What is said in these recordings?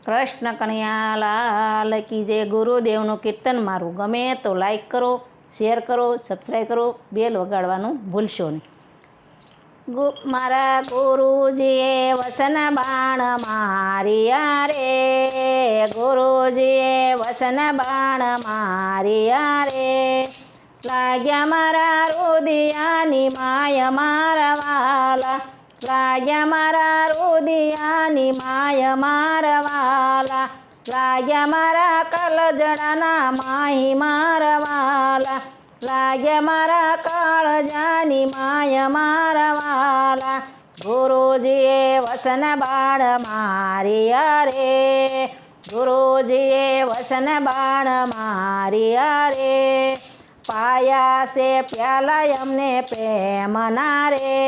કૃષ્ણ કનૈયા લાલ કી જય। ગુરુદેવનું કીર્તન મારું ગમે તો લાઈક કરો, શેર કરો, સબસ્ક્રાઈબ કરો, બેલ વગાડવાનું ભૂલશો નહીં। મારા ગુરુજીએ વસન બાણ માર્યા રે, ગુરુજીએ વસન બાણ માર્યા રે, લાગ્યા મારા રુદિયાની માય મારા વાલા, લાગ્યા મારા રુદિયાની માય મારા વાલા, લાગ્યા મારા કલજડાના માહી મારા વાલા, લાગ્યા મારા કાળજાની માય મારા વાલા, ગુરુજીએ વસન બાણ માર્યા રે, ગુરુજીએ વસન બાણ માર્યા રે, પાયા છે પ્યાલા અમને પ્રેમના રે,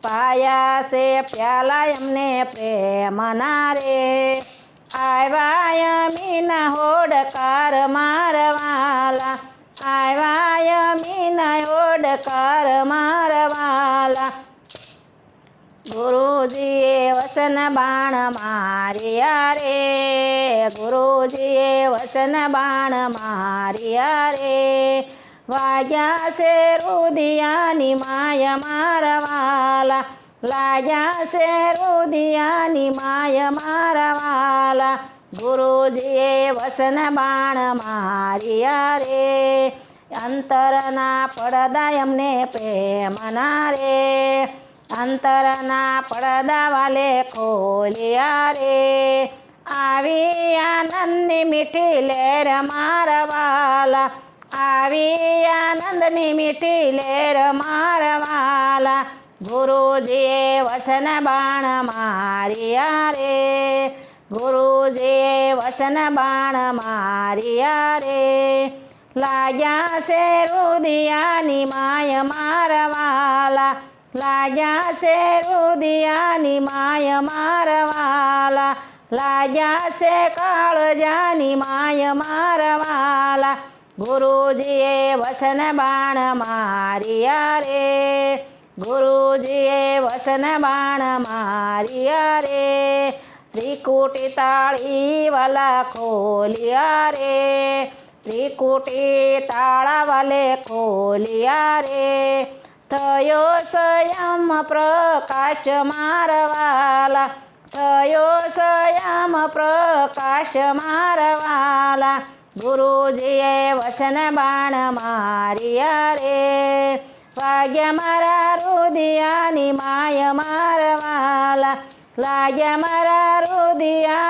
પાયા છે પ્યાલા અમને પ્રેમના રે, આવ્યા મીના હોડકાર મારવાલા, આવ્યા મીના હોડકાર મારવાલા, ગુરુજીએ વસન બાણ માર્યા રે, ગુરુજીએ વસન બાણ માર્યા રે, વાગ્યા છે રુદિયાની માય મારા વાલા, લાગ્યા છે રુદિયાની માય મારા વાલા, ગુરુજીએ વસન બાણ માર્યા રે, અંતરના પડદા અમને પ્રેમના રે, અંતરના પડદા વાલે ખોલ્યા રે, આવી આનંદની મીઠી લહેર મારા વાલા, આવી આનંદની મીઠી લહેર મારા વાલા, ગુરુજીએ વસન બાણ માર્યા રે, ગુરુજીએ વસન બાણ માર્યા રે, લાગ્યા છે રુદિયાની માય મારા વાલા, લાગ્યા છે રુદિયાની માય મારા વાલા, લાગ્યા છે કાળજાની માય મારા વાલા, ગુરુજીએ વસન બાણ માર્યા રે, ગુરુજીએ વસન બાણ માર્યા રે, ત્રિકુટી તાળી વાલા ખોલ્યા રે, ત્રિકુટી તાળા વાલે ખોલ્યા રે, થયો સ્વયં પ્રકાશ મારા વાલા, થયો સ્વયં પ્રકાશ મારા વાલા, ગુરુજીએ વસન બાણ માર્યા રે, વાગ્યા મારા રુદિયાની માય મારા વાલા, લાગ્યા મારા રુદિયા